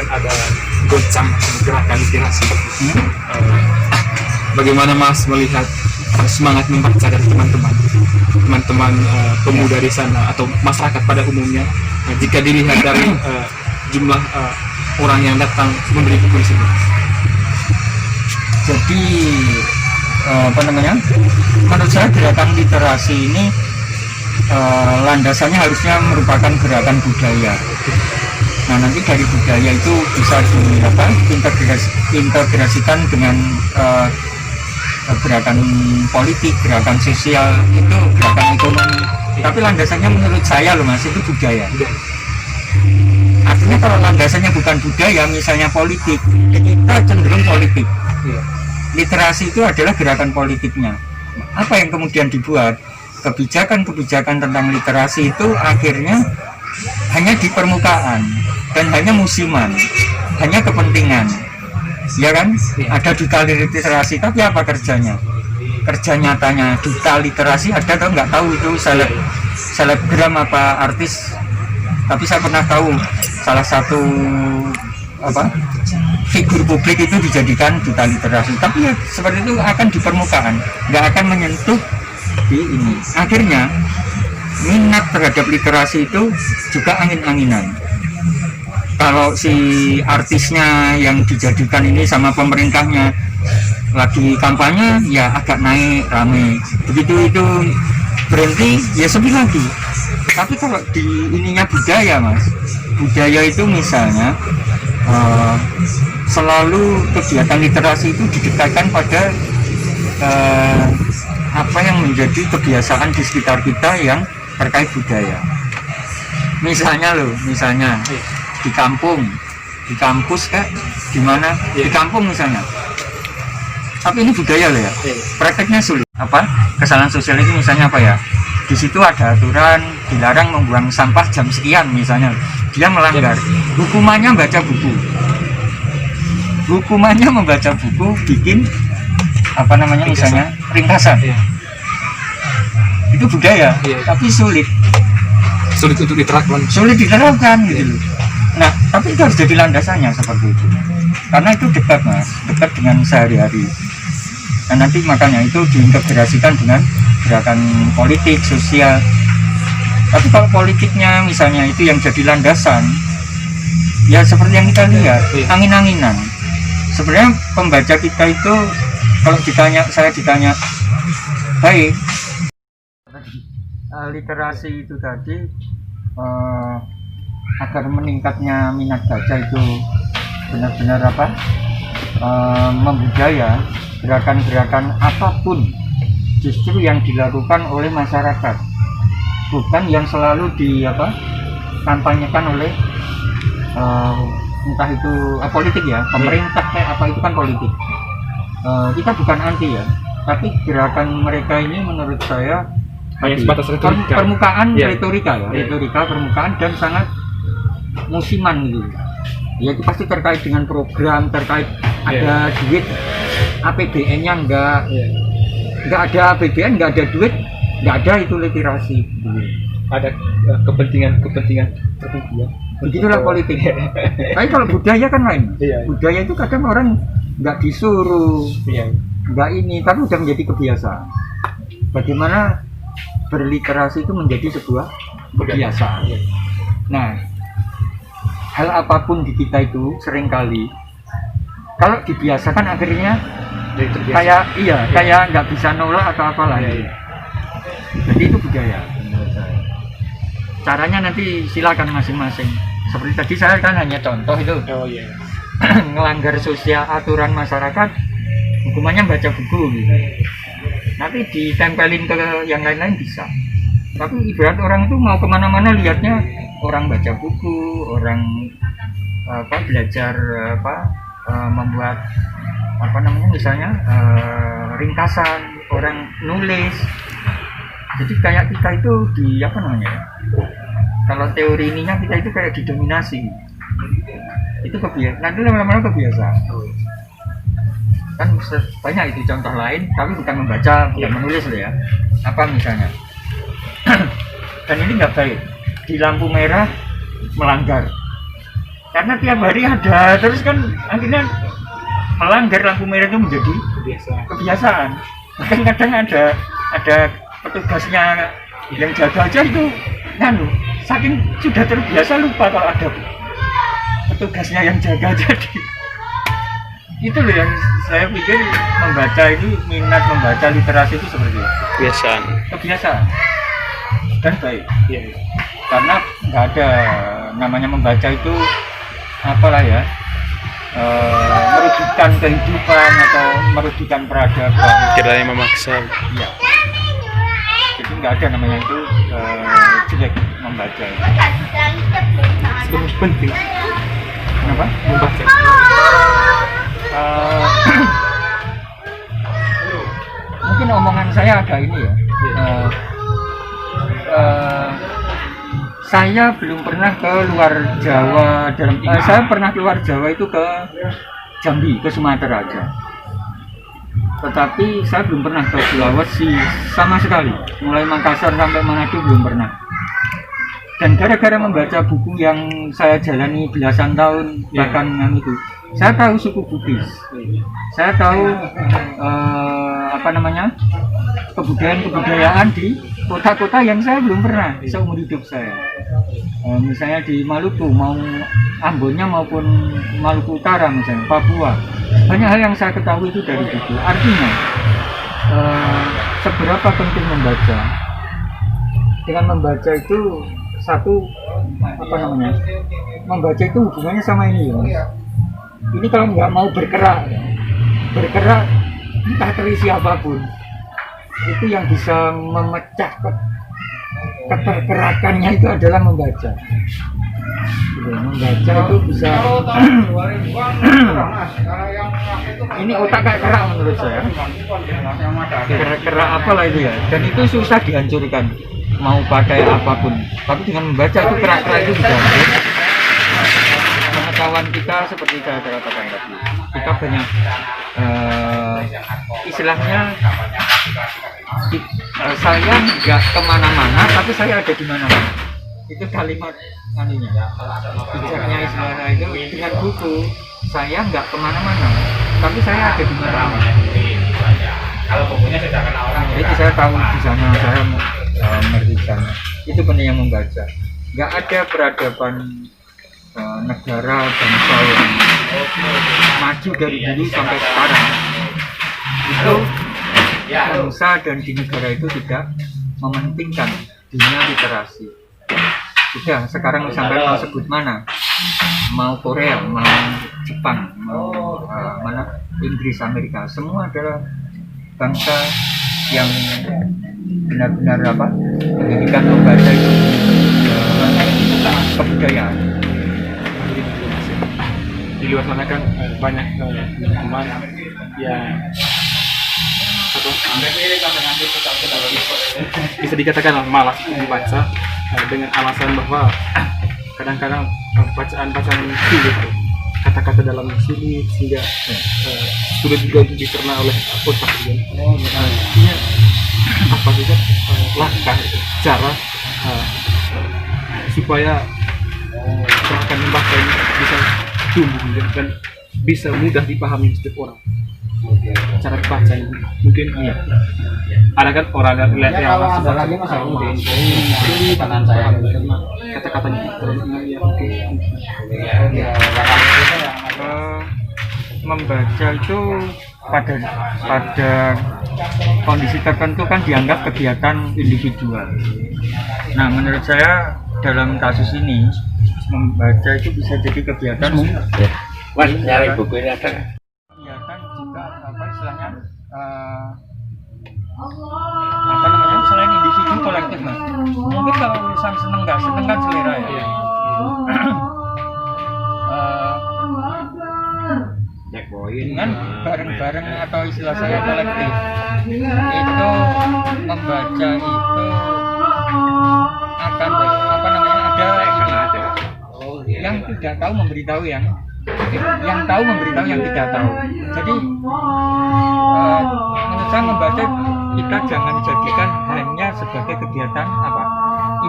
kan ada goncang gerakan literasi. Bagaimana Mas melihat semangat membaca dari teman-teman pemuda di sana atau masyarakat pada umumnya, jika dilihat dari jumlah orang yang datang membeli buku di sini? Jadi menurut saya gerakan literasi ini landasannya harusnya merupakan gerakan budaya. Nah, nanti dari budaya itu bisa diintegrasikan dengan gerakan politik, gerakan sosial, itu gerakan ekonomi. Tapi landasannya menurut saya loh Mas, itu budaya. Artinya kalau landasannya bukan budaya, misalnya politik, kita cenderung politik. Literasi itu adalah gerakan politiknya. Apa yang kemudian dibuat? Kebijakan-kebijakan tentang literasi itu akhirnya hanya di permukaan dan hanya musiman, hanya kepentingan. Ya kan? Ada duta literasi, tapi apa kerjanya? Kerja nyatanya duta literasi ada atau nggak tahu itu selebgram apa artis. Tapi saya pernah tahu salah satu figur publik itu dijadikan duta literasi, tapi ya seperti itu akan di permukaan, nggak akan menyentuh di ini. Akhirnya minat terhadap literasi itu juga angin-anginan. Kalau si artisnya yang dijadikan ini sama pemerintahnya lagi kampanye, ya agak naik rame. Begitu itu berhenti, ya sepi lagi. Tapi kalau di ininya budaya Mas, budaya itu misalnya selalu kegiatan literasi itu didekatkan pada apa yang menjadi kebiasaan di sekitar kita yang terkait budaya. Misalnya di kampung, di kampus di mana, di kampung misalnya. Tapi ini budaya loh ya. Prakteknya sulit. Kesalahan sosial itu misalnya apa ya? Di situ ada aturan dilarang membuang sampah jam sekian misalnya. Dia melanggar. Hukumannya baca buku. Hukumannya membaca buku, bikin misalnya ringkasan. Itu budaya, tapi sulit untuk diterapkan. Sulit diterapkan gitu loh. Nah, tapi itu harus jadi landasannya seperti itu. Karena itu dekat Mas, dekat dengan sehari-hari. Nah, nanti makanya itu diintegrasikan dengan gerakan politik, sosial. Tapi kalau politiknya misalnya itu yang jadi landasan, ya seperti yang kita lihat, angin-anginan. Sebenarnya pembaca kita itu kalau saya ditanya, baik, literasi itu tadi agar meningkatnya minat baca itu benar-benar membudaya, gerakan-gerakan apapun justru yang dilakukan oleh masyarakat, bukan yang selalu kampanyekan oleh entah itu politik ya, pemerintah itu kan politik. Kita bukan anti ya, tapi gerakan mereka ini menurut saya sebatas retorika. Permukaan retorika ya, retorika permukaan dan sangat musiman gitu. Ya itu pasti terkait dengan program, terkait ada duit, APBN-nya enggak ada APBN, enggak ada duit, enggak ada itu literasi. Ada kepentingan tertentu ya. Begitulah politik. Tapi kalau budaya kan lain. Budaya itu kadang orang enggak disuruh, enggak ini, tapi udah menjadi kebiasaan. Bagaimana berliterasi itu menjadi sebuah kebiasaan. Nah, hal apapun di kita itu seringkali kalau dibiasakan akhirnya kayak nggak bisa nolak atau apa lagi. Jadi itu budaya. Caranya nanti silakan masing-masing. Seperti tadi saya kan hanya contoh itu. Ngelanggar sosial aturan masyarakat, hukumannya baca buku gitu. Nanti ditempelin ke yang lain-lain bisa. Tapi ibarat orang itu mau kemana-mana lihatnya orang baca buku, orang belajar membuat misalnya ringkasan, orang nulis. Jadi kayak kita itu kalau teori ininya kita itu kayak didominasi. Itu kebiasaan. Nanti lama-lama kebiasaan. Kan banyak itu contoh lain, tapi bukan membaca, bukan menulis loh ya. Apa misalnya? Dan ini nggak baik. Di lampu merah melanggar. karena tiap hari ada, terus kan akhirnya melanggar lampu merah itu menjadi kebiasaan. Bahkan kadang ada petugasnya yang jaga aja itu nganu, saking sudah terbiasa lupa kalau ada petugasnya yang jaga. Jadi itu loh yang saya pikir membaca itu, minat membaca literasi itu seperti itu, kebiasaan dan baik. Karena nggak ada namanya membaca itu apalah ya, merugikan kehidupan atau merugikan peradaban, kiranya memaksa. iya. Jadi nggak ada namanya itu jelek membaca itu. Sebenarnya penting Kenapa? membaca. Mungkin omongan saya agak ini ya. Saya belum pernah ke luar Jawa saya pernah keluar Jawa itu ke Jambi, ke Sumatera aja. Tetapi saya belum pernah ke Sulawesi sama sekali. Mulai Makassar sampai Manado belum pernah. Dan gara-gara membaca buku yang saya jalani belasan tahun, bahkan yang itu, saya tahu suku Bugis, saya tahu kebudayaan di kota-kota yang saya belum pernah seumur hidup saya. Misalnya di Maluku, mau Ambonnya maupun Maluku Utara, misalnya Papua, banyak hal yang saya ketahui itu dari buku. Artinya seberapa penting membaca. Dengan membaca itu satu, membaca itu hubungannya sama ini ya. Ini kalau nggak mau bergerak entah terisi apapun, itu yang bisa memecah ketergerakannya itu adalah membaca. Membaca itu bisa ini otak kayak kerak menurut saya, kerak apalah itu ya, dan itu susah dihancurkan mau pakai apapun, tapi dengan membaca itu kerak-kerak itu bisa hancur. Pengetahuan kita seperti saya katakan tadi, kita banyak istilahnya saya nggak kemana-mana tapi saya ada di mana-mana, itu kalimat anunya, bijaknya istilah saya itu. Dengan buku saya nggak kemana-mana tapi saya ada di mana-mana. Kalau bukunya sudah kenal orang, jadi saya tahu di sana, saya mengerti di sana. Itu pentingnya membaca. Nggak ada peradaban negara bangsa yang maju dari dulu sampai sekarang itu bangsa dan di negara itu tidak mementingkan dunia literasi. Sudah, sekarang sampai mau sebut mana, mau Korea, mau Jepang, mau mana, Inggris, Amerika, semua adalah bangsa yang benar-benar pendidikan membaca itu kebudayaan. Di luar sana kan banyak teman yang bisa dikatakan malas membaca dengan alasan bahwa kadang-kadang bacaan sulit, kata-kata dalam sulit sehingga sulit juga untuk dicerna oleh otak. Artinya apa saja langkah cara supaya gerakan membaca ini bisa tumbuh dan bisa mudah dipahami setiap orang. Cara baca ini mungkin iya. Ada kan orang yang lihat yang kata-katanya membaca itu pada kondisi tertentu kan dianggap kegiatan individual. Nah, menurut saya dalam kasus ini membaca itu bisa jadi kegiatan Nyari buku ini ada. kegiatan juga istilahnya selain individu kolektif, Mas. Mungkin kalau urusan seneng nggak seneng kan selera ya. Dengan bareng-bareng atau istilah saya kolektif itu membaca itu akan ada yang tidak tahu memberitahu yang tahu memberitahu yang tidak tahu. Jadi menurut saya membaca kita jangan jadikan hanya sebagai kegiatan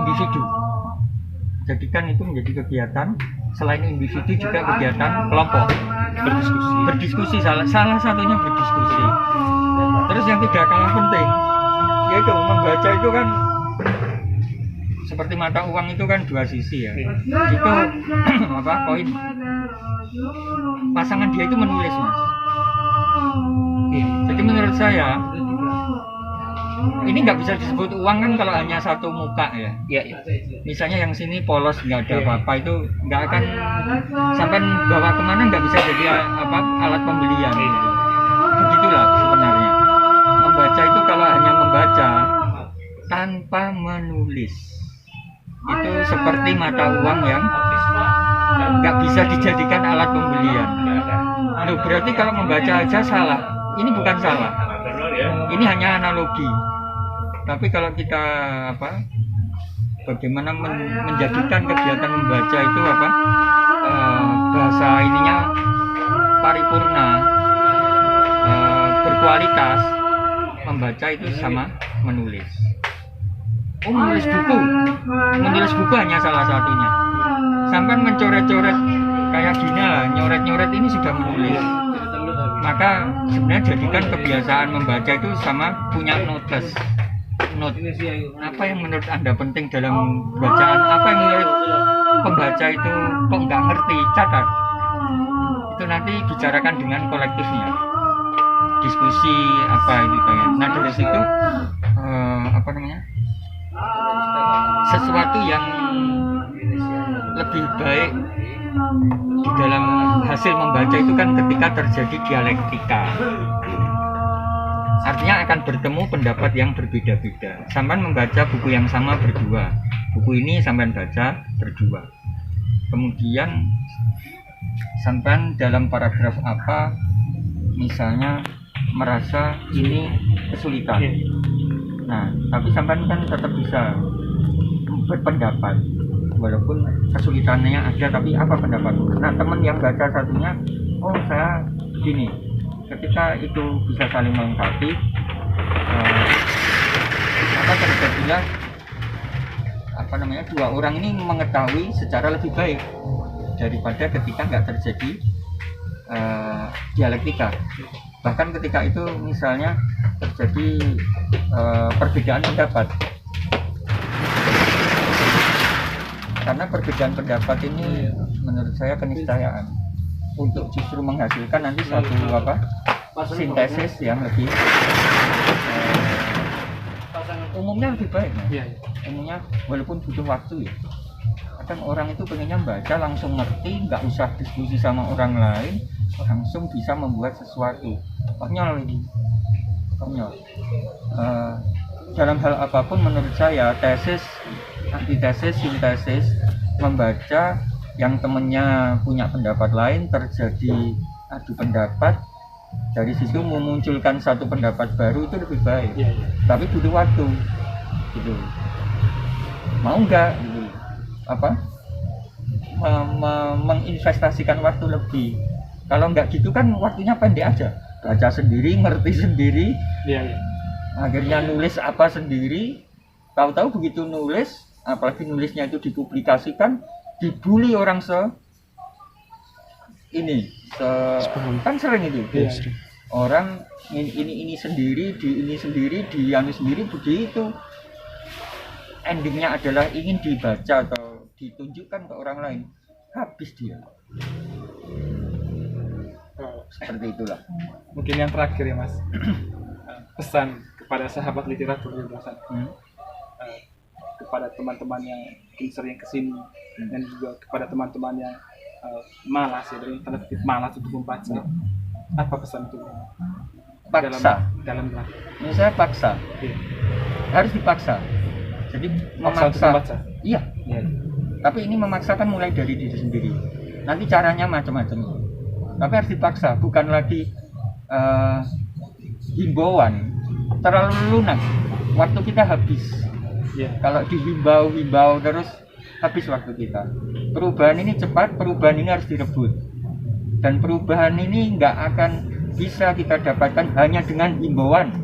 individu. jadikan itu menjadi kegiatan selain individu juga kegiatan kelompok. Berdiskusi salah satunya berdiskusi. Terus yang tidak kalah penting yaitu membaca itu kan seperti mata uang itu kan dua sisi ya. Itu poin pasangan dia itu menulis, Mas. Jadi menurut saya ini nggak bisa disebut uang kan kalau hanya satu muka ya. Misalnya yang sini polos nggak ada apa-apa itu nggak akan sampai bawa kemana, nggak bisa jadi alat pembelian. Begitulah sebenarnya. Membaca itu kalau hanya membaca tanpa menulis itu seperti mata uang yang nggak bisa dijadikan alat pembelian. Loh, berarti kalau membaca aja salah. Ini bukan salah. Ini hanya analogi. Tapi kalau kita bagaimana menjadikan kegiatan membaca itu bahasa ininya paripurna, berkualitas, membaca itu sama menulis. Menulis buku hanya salah satunya. Sampai mencoret-coret kayak gini lah, nyoret-nyoret ini sudah menulis. Maka sebenarnya jadikan kebiasaan membaca itu sama punya notes. Apa yang menurut Anda penting dalam bacaan? Apa yang menurut pembaca itu kok nggak ngerti? Catat. Itu nanti bicarakan dengan kolektifnya. Diskusi itu kayak. Nah dari situ sesuatu yang lebih baik di dalam hasil membaca itu kan ketika terjadi dialektika. Artinya akan bertemu pendapat yang berbeda-beda. Sampai membaca buku yang sama berdua. Buku ini sampai baca berdua. Kemudian sampai dalam paragraf apa misalnya merasa ini kesulitan. Nah, tapi sampai kan tetap bisa berpendapat. Walaupun kesulitannya ada, tapi apa pendapatmu? Nah, teman yang baca satunya, saya begini. Ketika itu bisa saling melengkapi, terjadilah dua orang ini mengetahui secara lebih baik daripada ketika nggak terjadi dialektika. Bahkan ketika itu misalnya terjadi perbedaan pendapat. Karena perbedaan pendapat ini menurut saya keniscayaan untuk justru menghasilkan nanti satu sintesis yang lebih umumnya lebih baik. Umumnya walaupun butuh waktu ya. Kadang orang itu pengennya baca langsung ngerti, nggak usah diskusi sama orang lain, langsung bisa membuat sesuatu. Konyol ini. Dalam hal apapun menurut saya tesis, antitesis, sintesis, membaca yang temennya punya pendapat lain, terjadi adu pendapat, dari situ memunculkan satu pendapat baru itu lebih baik. Tapi butuh waktu gitu. Mau nggak gitu, menginvestasikan waktu lebih. Kalau nggak gitu kan waktunya pendek aja, baca sendiri, ngerti sendiri, akhirnya nulis apa sendiri. Tahu-tahu begitu nulis, apalagi nulisnya itu dipublikasikan, dibully orang kan sering itu. Orang ini sendiri, di anu sendiri begitu. Endingnya adalah ingin dibaca atau ditunjukkan ke orang lain, habis dia. Seperti itulah. Mungkin yang terakhir ya Mas, pesan kepada sahabat literatur jurusan, kepada teman-teman yang mungkin sering kesini, dan juga kepada teman-teman yang malas ya, dari tanda kutip malas untuk membaca. Apa pesan itu? Paksa. Dalam ini saya paksa. Harus dipaksa. Jadi memaksa. Iya. Tapi ini memaksakan mulai dari diri sendiri. Nanti caranya macam-macam. Tapi harus dipaksa, bukan lagi himbauan. Terlalu lunak. Waktu kita habis. Kalau dihimbau terus habis waktu kita. Perubahan ini cepat, perubahan ini harus direbut. Dan perubahan ini nggak akan bisa kita dapatkan hanya dengan himbauan.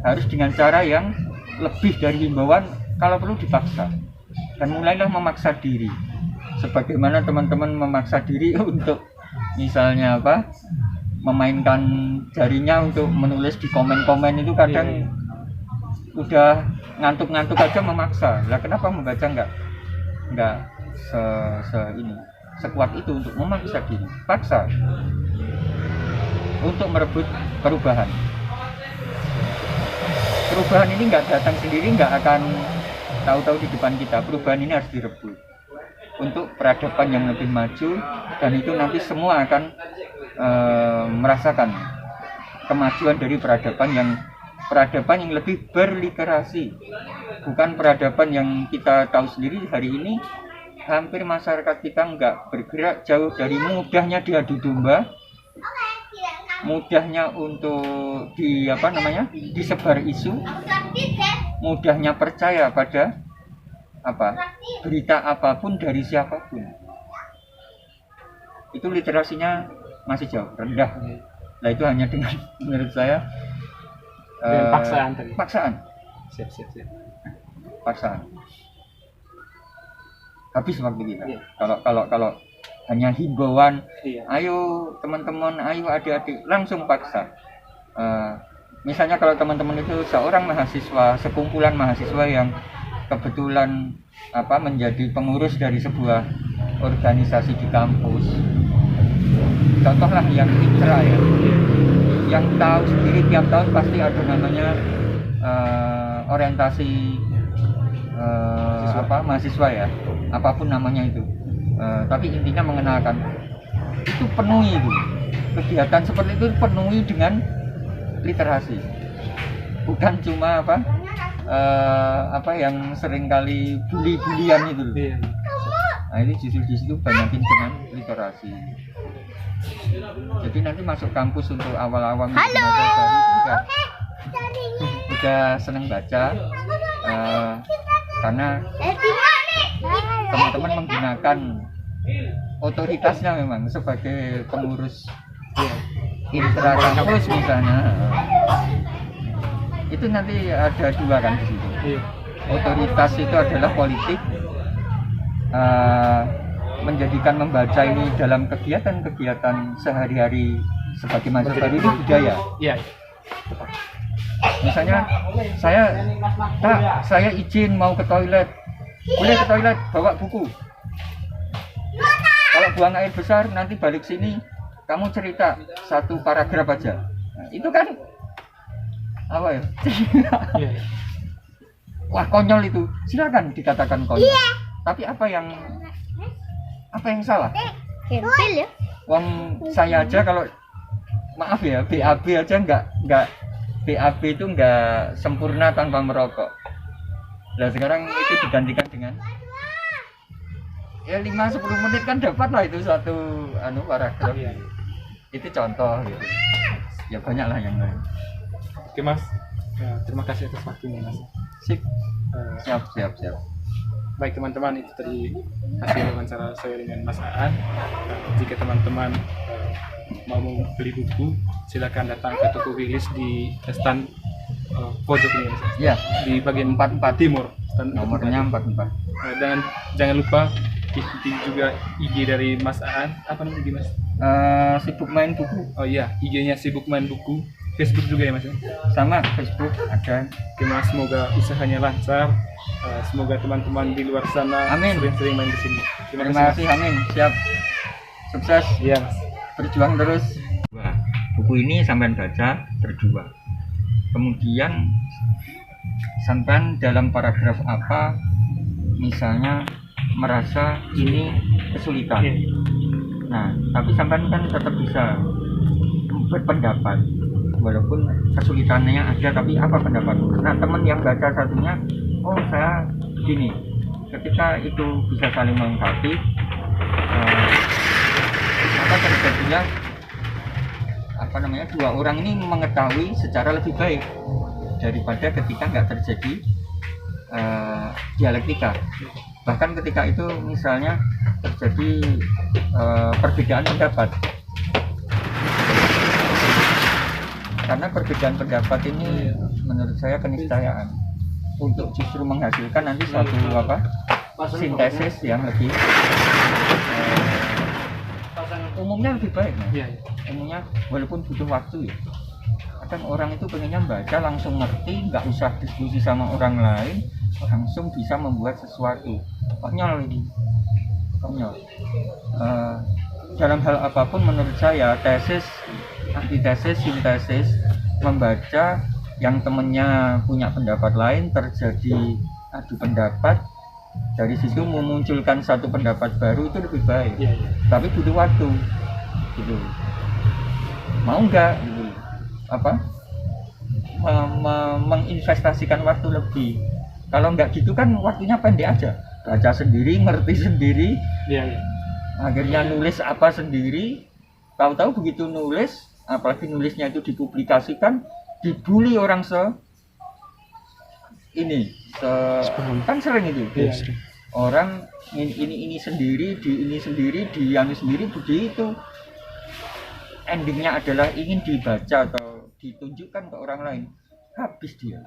Harus dengan cara yang lebih dari himbauan, kalau perlu dipaksa. dan mulailah memaksa diri. Sebagaimana teman-teman memaksa diri untuk misalnya apa, memainkan jarinya untuk menulis di komen-komen itu kadang udah ngantuk-ngantuk aja memaksa. Lah kenapa membaca nggak ini sekuat itu untuk memaksa diri, paksa untuk merebut perubahan. Perubahan ini nggak datang sendiri, nggak akan tahu-tahu di depan kita. Perubahan ini harus direbut untuk peradaban yang lebih maju, dan itu nanti semua akan merasakan kemajuan dari peradaban yang lebih berliterasi, bukan peradaban yang kita tahu sendiri. Hari ini hampir masyarakat kita nggak bergerak jauh dari mudahnya diadu domba, mudahnya untuk disebar isu, mudahnya percaya pada berita apapun dari siapapun. Itu literasinya masih jauh rendah. Nah itu hanya dengan menurut saya paksaan tadi. Siap. Paksaan. Habis waktu kita. Kalau hanya himbauan, ayo teman-teman, ayo adik-adik, langsung paksa. Misalnya kalau teman-teman itu seorang mahasiswa, sekumpulan mahasiswa yang kebetulan menjadi pengurus dari sebuah organisasi di kampus, contohlah yang intra ya, yang tahu sendiri tiap tahun pasti ada namanya orientasi mahasiswa ya, apapun namanya itu. Tapi intinya mengenalkan itu, penuhi itu kegiatan seperti itu, penuhi dengan literasi, bukan cuma yang seringkali bully-bulian itu. Nah ini justru di situ banyakin dengan literasi. Jadi nanti masuk kampus untuk awal-awal baru itu udah seneng baca, karena teman-teman menggunakan otoritasnya memang sebagai pengurus intra kampus misalnya. Itu nanti ada dua kan di situ. Otoritas itu adalah politik, menjadikan membaca ini dalam kegiatan-kegiatan sehari-hari sebagai mahasiswa baru itu budaya. Misalnya saya izin mau ke toilet, boleh ke toilet, bawa buku. Kalau buang air besar nanti balik sini kamu cerita satu paragraf aja. Nah, itu kan wah konyol itu, silakan dikatakan konyol. Tapi apa yang salah? Gempil ya. Wong saya aja kalau maaf ya, BAB aja nggak BAB itu nggak sempurna tanpa merokok. Nah sekarang itu digantikan dengan 5-10 menit kan dapat lah itu satu paragraf. Itu contoh gitu. Ya banyak lah yang lain. Oke Mas, terima kasih atas waktunya Mas. Sip. Siap. Baik teman-teman, itu tadi hasil wawancara saya dengan Mas Aan. Jika teman-teman mau beli buku, silakan datang ke toko Wilis di stand pojok ini Mas. Ya, Di bagian 44 timur. Stand nomornya 44. Dan jangan lupa ikuti juga IG dari Mas Aan. Apa namanya IG Mas? Sibuk main buku. Oh iya, IG-nya Sibuk Main Buku. Facebook juga ya Mas? Sama Facebook ada. Oke Mas, semoga usahanya lancar. Semoga teman-teman di luar sana Amin. sering-sering main ke sini. Terima kasih, amin. Siap. Sukses. Iya Mas. Berjuang terus. Buku ini sampean baca berdua. Kemudian sampean dalam paragraf apa misalnya merasa ini kesulitan. Nah, tapi sampean kan tetap bisa berpendapat walaupun kesulitannya ada, tapi apa pendapatmu? Nah, teman yang baca satunya, oh saya gini, ketika itu bisa saling melengkapi, terjadinya dua orang ini mengetahui secara lebih baik daripada ketika nggak terjadi dialektika. Bahkan ketika itu misalnya terjadi perbedaan pendapat, karena perbedaan pendapat ini menurut saya keniscayaan untuk justru menghasilkan nanti suatu sintesis yang lebih umumnya lebih baik, Mas. Iya, iya. Umumnya walaupun butuh waktu ya. Kadang orang itu pengennya baca langsung ngerti, nggak usah diskusi sama orang lain, langsung bisa membuat sesuatu. Konyol ini, konyol. Dalam hal apapun menurut saya tesis, antitesis, sintesis, membaca yang temennya punya pendapat lain, terjadi adu pendapat, dari situ memunculkan satu pendapat baru itu lebih baik. Iya, iya. Tapi butuh waktu gitu, mau nggak gitu apa menginvestasikan waktu lebih. Kalau nggak gitu kan waktunya pendek aja, baca sendiri, ngerti sendiri, Iya, iya. akhirnya nulis apa sendiri, tahu-tahu begitu nulis, apalagi nulisnya itu dipublikasikan, dibully orang kan sering itu. Iya. Orang ini sendiri, di anu sendiri begitu. Endingnya adalah ingin dibaca atau ditunjukkan ke orang lain, habis dia.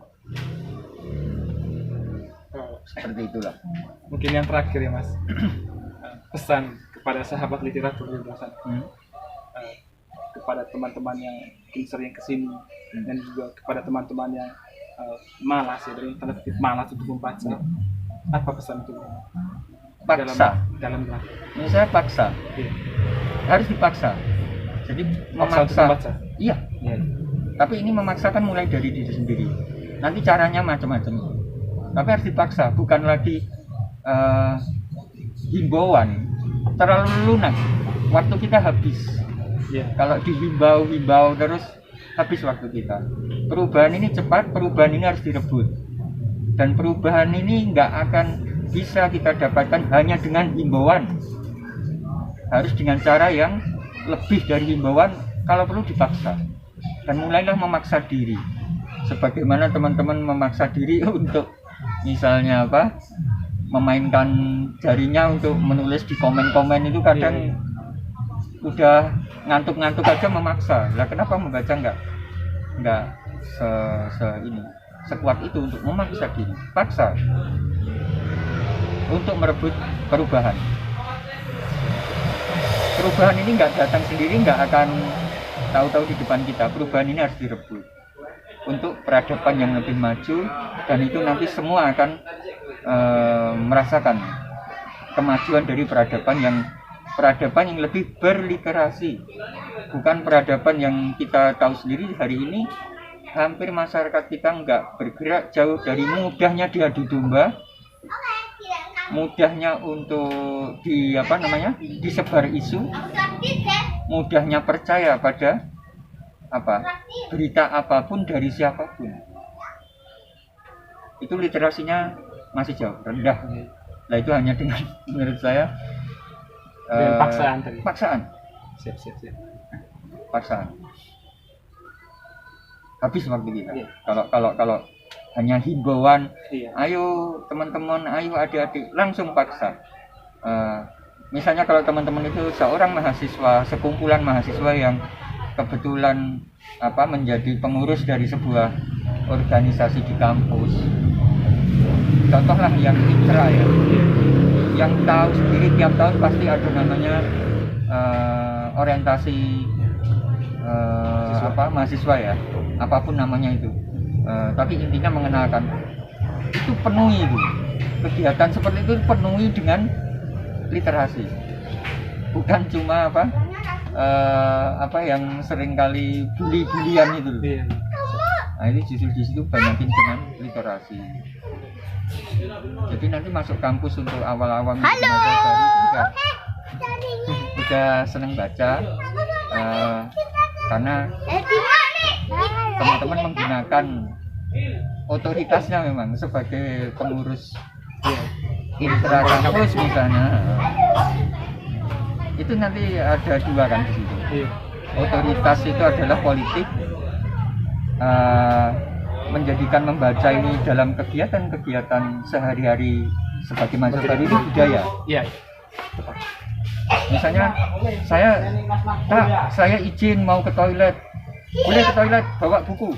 Seperti itulah. Mungkin yang terakhir ya Mas, pesan kepada sahabat literatur di luar sana, kepada teman-teman yang mungkin sering kesini, dan juga kepada teman-teman yang malas ya, dari tanda kutip malas untuk membaca. Apa pesan itu? Paksa. Dalam rangka. Ini saya paksa, Iya. harus dipaksa. Jadi Paksa untuk memaksa. membaca. Iya. Iya. Tapi ini memaksakan mulai dari diri sendiri. Nanti caranya macam-macam. Tapi harus dipaksa, bukan lagi himbauan. Terlalu lunak, waktu kita habis. Iya. Kalau dihimbau terus, habis waktu kita. Perubahan ini cepat, perubahan ini harus direbut. Dan perubahan ini nggak akan bisa kita dapatkan hanya dengan himbauan. Harus dengan cara yang lebih dari himbauan, kalau perlu dipaksa. Dan mulailah memaksa diri. Sebagaimana teman-teman memaksa diri untuk misalnya apa? Memainkan jarinya untuk menulis di komen-komen itu kadang udah ngantuk-ngantuk aja memaksa. Lah kenapa membaca enggak sekuat itu untuk memaksa diri? Paksa untuk merebut perubahan. Perubahan ini enggak datang sendiri, enggak akan tahu-tahu di depan kita. Perubahan ini harus direbut untuk peradaban yang lebih maju, dan itu nanti semua akan merasakan kemajuan dari peradaban yang lebih berliterasi, bukan peradaban yang kita tahu sendiri hari ini. Hampir masyarakat kita nggak bergerak jauh dari mudahnya diadu domba, mudahnya untuk disebar isu, mudahnya percaya pada berita apapun dari siapapun. Itu literasinya masih jauh rendah. Nah itu hanya dengan menurut saya Paksaan tadi. paksaan. Siap. Paksaan. Habis waktu kita. Iya. Kalau hanya himbauan, Iya. ayo teman-teman, ayo adik-adik, langsung paksa. Misalnya kalau teman-teman itu seorang mahasiswa, sekumpulan mahasiswa yang kebetulan menjadi pengurus dari sebuah organisasi di kampus. Contohlah yang intra ya, yang tahu sendiri tiap tahun pasti ada namanya orientasi mahasiswa ya, apapun namanya itu. Tapi intinya mengenalkan itu, penuhi itu kegiatan seperti itu, penuhi dengan literasi, bukan cuma yang seringkali bully-bulian itu. Iya. Nah ini justru di situ banyakin dengan literasi. Jadi nanti masuk kampus untuk awal-awal mahasiswa baru itu udah seneng baca, karena teman-teman menggunakan otoritasnya memang sebagai pengurus intra kampus misalnya. Itu nanti ada dua kan di situ. Iya. Otoritas itu adalah politik, menjadikan membaca ini dalam kegiatan-kegiatan sehari-hari sebagai mahasiswa baru ini budaya. Iya. Misalnya saya izin mau ke toilet, boleh ke toilet bawa buku.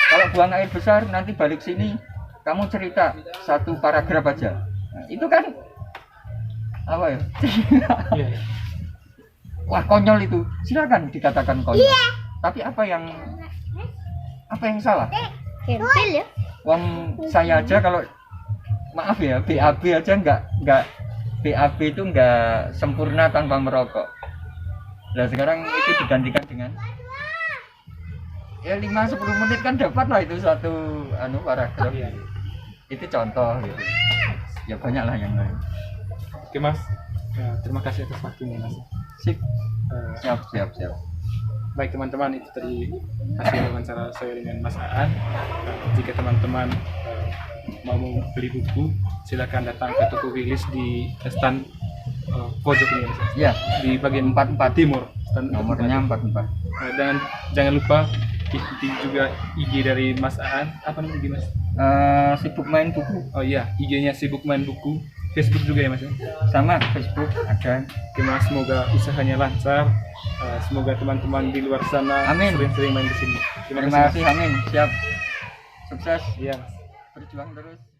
Kalau buang air besar nanti balik sini kamu cerita satu paragraf aja. Nah, itu kan apa ya? Iya, iya. Wah, konyol itu. Silakan dikatakan konyol. Tapi apa yang salah? Kempil ya. Wong saya aja kalau maaf ya, BAB aja nggak BAB itu nggak sempurna tanpa merokok. Nah sekarang itu digantikan dengan ya 5-10 menit kan dapat lah itu satu paragraf. Iya. Itu contoh gitu. Ya banyak lah yang lain. Oke Mas, terima kasih atas waktunya Mas. Sip. Eh, Siap. Baik teman-teman, itu tadi hasil wawancara saya dengan Mas Aan. Jika teman-teman mau beli buku, silakan datang ke toko Wilis di stand pojok ini Mas. Ya, Di bagian 44 timur. Stand nomornya 44. dan jangan lupa ikuti juga IG dari Mas Aan. Apa namanya IG Mas? Sibuk main buku Oh iya, IG-nya Sibuk Main Buku. Facebook juga ya Mas? sama Facebook ada. Oke Mas, semoga usahanya lancar. Semoga teman-teman di luar sana Amin. sering-sering main ke sini. Terima kasih, amin. Siap. Sukses. Iya Mas. Berjuang terus.